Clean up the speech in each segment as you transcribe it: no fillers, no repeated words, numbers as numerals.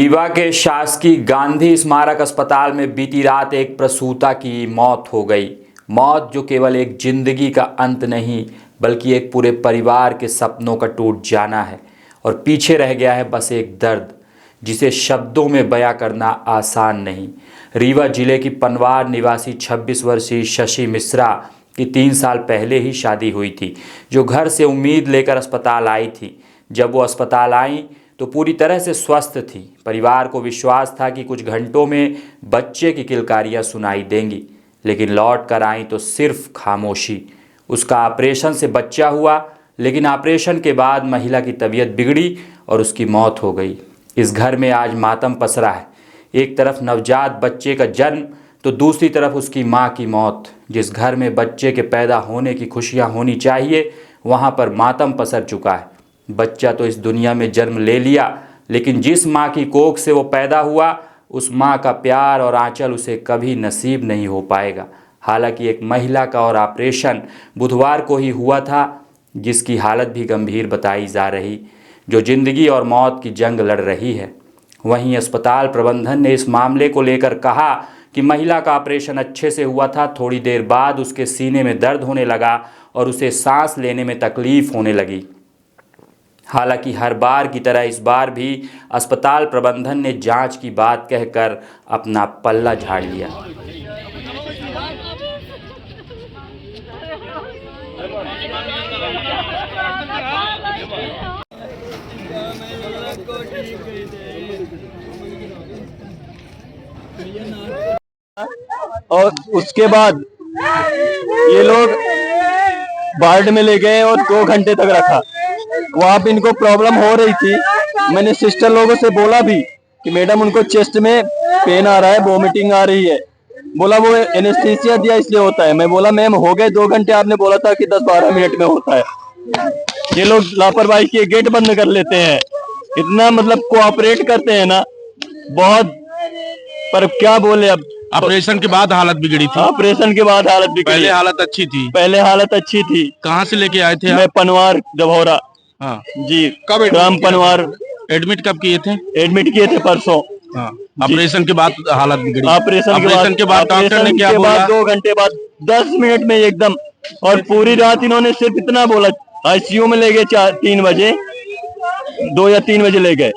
रीवा के शासकीय गांधी स्मारक अस्पताल में बीती रात एक प्रसूता की मौत हो गई। मौत जो केवल एक जिंदगी का अंत नहीं बल्कि एक पूरे परिवार के सपनों का टूट जाना है और पीछे रह गया है बस एक दर्द जिसे शब्दों में बयां करना आसान नहीं। रीवा जिले की पनवार निवासी 26 वर्षीय शशि मिश्रा की 3 साल पहले ही शादी हुई थी, जो घर से उम्मीद लेकर अस्पताल आई थी। जब वो अस्पताल आई तो पूरी तरह से स्वस्थ थी। परिवार को विश्वास था कि कुछ घंटों में बच्चे की किलकारियां सुनाई देंगी, लेकिन लौट कर आई तो सिर्फ खामोशी। उसका ऑपरेशन से बच्चा हुआ, लेकिन ऑपरेशन के बाद महिला की तबीयत बिगड़ी और उसकी मौत हो गई। इस घर में आज मातम पसरा है। एक तरफ नवजात बच्चे का जन्म तो दूसरी तरफ उसकी मां की मौत। जिस घर में बच्चे के पैदा होने की खुशियां होनी चाहिए, वहां पर मातम पसर चुका है। बच्चा तो इस दुनिया में जन्म ले लिया, लेकिन जिस माँ की कोख से वो पैदा हुआ, उस माँ का प्यार और आंचल उसे कभी नसीब नहीं हो पाएगा। हालांकि एक महिला का और ऑपरेशन बुधवार को ही हुआ था, जिसकी हालत भी गंभीर बताई जा रही, जो जिंदगी और मौत की जंग लड़ रही है। वहीं अस्पताल प्रबंधन ने इस मामले को लेकर कहा कि महिला का ऑपरेशन अच्छे से हुआ था। थोड़ी देर बाद उसके सीने में दर्द होने लगा और उसे सांस लेने में तकलीफ होने लगी। हालांकि हर बार की तरह इस बार भी अस्पताल प्रबंधन ने जांच की बात कहकर अपना पल्ला झाड़ लिया। और उसके बाद ये लोग वार्ड में ले गए और 2 घंटे तक रखा। वहां पे इनको प्रॉब्लम हो रही थी। मैंने सिस्टर लोगों से बोला भी कि मैडम उनको चेस्ट में पेन आ रहा है, वोमिटिंग आ रही है। बोला वो एनेस्थीसिया दिया इसलिए होता है। मैं बोला मैम हो गए 2 घंटे, आपने बोला था कि 10-12 मिनट में होता है। ये लोग लापरवाही किए, गेट बंद कर लेते हैं। इतना मतलब कोऑपरेट करते हैं ना बहुत, पर क्या बोले। अब ऑपरेशन के बाद हालत बिगड़ी थी। ऑपरेशन के बाद हालत बिगड़ी। पहले हालत अच्छी थी। पहले हालत अच्छी थी। कहाँ से लेके आए थे मैं पनवार जभौरा। हाँ जी। कब ग्राम पनवार। एडमिट कब किए थे? एडमिट किए थे परसों। हाँ। ऑपरेशन के बाद हालत बिगड़ी। ऑपरेशन के बाद डॉक्टर ने क्या बोला? 2 घंटे बाद 10 मिनट में एकदम। और पूरी रात इन्होंने सिर्फ इतना बोला। आईसीयू में ले गए 3 बजे, 2 या 3 बजे ले गए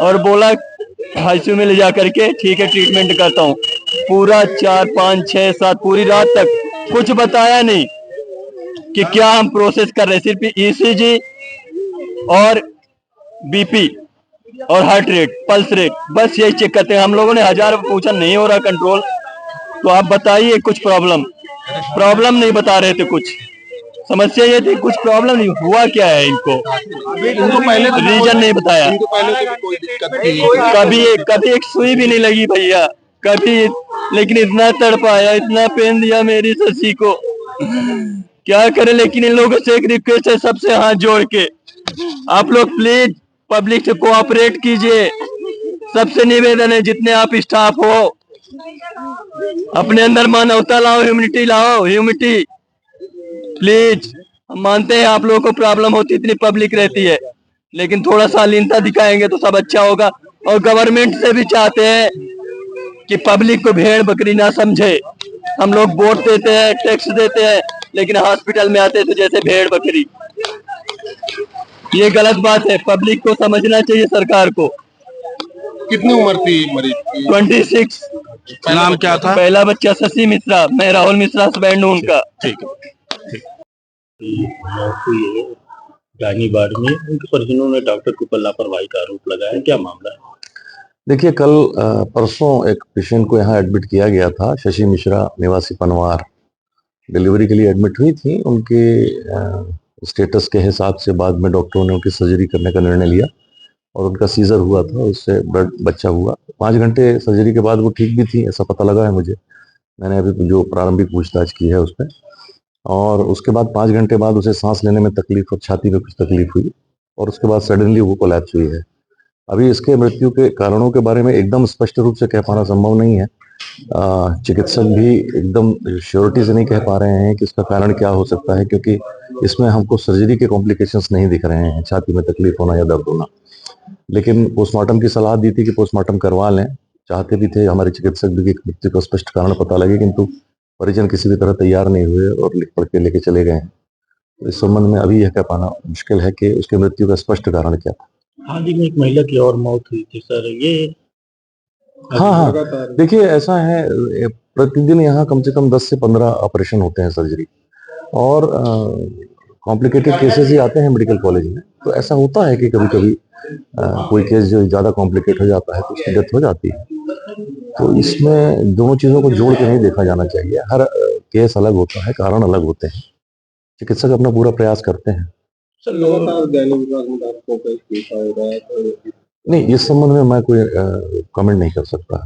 और बोला आईसीयू में ले जा करके ठीक है ट्रीटमेंट करता हूँ। पूरा 4, 5, 6, 7 पूरी रात तक कुछ बताया नहीं कि क्या हम प्रोसेस कर रहे हैं। सिर्फ ईसीजी और बीपी और हार्ट रेट, पल्स रेट, बस यही चेक करते हैं। हम लोगों ने 1000 पूछा, नहीं हो रहा कंट्रोल, तो आप बताइए कुछ प्रॉब्लम नहीं बता रहे थे। कुछ समस्या ये थी, कुछ प्रॉब्लम नहीं हुआ, क्या है इनको पहले रीजन नहीं बताया। कभी एक सुई भी नहीं लगी भैया कभी, लेकिन इतना तड़पाया, इतना पेन दिया मेरी शशि को, क्या करे। लेकिन इन लोगों से एक रिक्वेस्ट है, सबसे हाथ जोड़ के, आप लोग प्लीज पब्लिक से कोऑपरेट कीजिए। सबसे निवेदन है, जितने आप स्टाफ हो अपने अंदर मानवता लाओ, ह्यूमैनिटी लाओ, ह्यूमैनिटी प्लीज। हम मानते हैं आप लोगों को प्रॉब्लम होती, इतनी पब्लिक रहती है, लेकिन थोड़ा सा लीनता दिखाएंगे तो सब अच्छा होगा। और गवर्नमेंट से भी चाहते हैं कि पब्लिक को भेड़ बकरी ना समझे। हम लोग वोट देते हैं, टैक्स देते हैं, लेकिन हॉस्पिटल में आते तो जैसे भेड़ बकरी। ये गलत बात है, पब्लिक को समझना चाहिए, सरकार को। कितनी उम्र थी मरीज की? 26। नाम क्या था? पहला बच्चा शशि मिश्रा, मैं राहुल मिश्रा हस्बैंड हूँ उनका। ठीक है। रानी बाड़ में उनके परिजनों ने डॉक्टर के ऊपर लापरवाही का आरोप लगाया, क्या मामला है? देखिए, कल परसों एक पेशेंट को यहाँ एडमिट किया गया था। शशि मिश्रा निवासी पनवार डिलीवरी के लिए एडमिट हुई थी। उनके स्टेटस के हिसाब से बाद में डॉक्टरों ने उनकी सर्जरी करने का निर्णय लिया और उनका सीजर हुआ था, उससे बच्चा हुआ। 5 घंटे सर्जरी के बाद वो ठीक भी थी, ऐसा पता लगा है मुझे। मैंने अभी जो प्रारंभिक पूछताछ की है उस पर, और उसके बाद 5 घंटे बाद उसे सांस लेने में तकलीफ और छाती में कुछ तकलीफ हुई और उसके बाद सडनली वो कोलैप्स हुई है। अभी इसके मृत्यु के कारणों के बारे में एकदम स्पष्ट रूप से कह पाना संभव नहीं है। चिकित्सक भी एकदम श्योरिटी से नहीं कह पा रहे हैं कि इसका कारण क्या हो सकता है, क्योंकि इसमें हमको सर्जरी के कॉम्प्लिकेशंस नहीं दिख रहे हैं, छाती में तकलीफ होना या दर्द होना। लेकिन पोस्टमार्टम की सलाह दी थी कि पोस्टमार्टम करवा लें, चाहते भी थे हमारे चिकित्सक भी कि मृत्यु का स्पष्ट कारण पता लगे, किंतु परिजन किसी भी तरह तैयार नहीं हुए और लिख पढ़ के लेके चले गए हैं। तो इस संबंध में अभी यह कह पाना मुश्किल है कि उसकी मृत्यु का स्पष्ट कारण क्या था। हाल ही में एक महिला की और मौत हुई थी सर, ये हाँ, देखिए ऐसा है, प्रतिदिन यहाँ कम से कम 10 से 15 ऑपरेशन होते हैं, सर्जरी, और कॉम्प्लिकेटेड केसेस ही आते हैं मेडिकल कॉलेज में। तो ऐसा होता है कि कभी कभी कोई केस जो ज़्यादा कॉम्प्लिकेट हो जाता है तो उसकी डेथ हो जाती है। तो इसमें दोनों चीज़ों को जोड़ के नहीं देखा जाना चाहिए। हर केस अलग होता है, कारण अलग होते हैं, चिकित्सक अपना पूरा प्रयास करते हैं। सर लोग नहीं, इस संबंध में मैं कोई कमेंट नहीं कर सकता।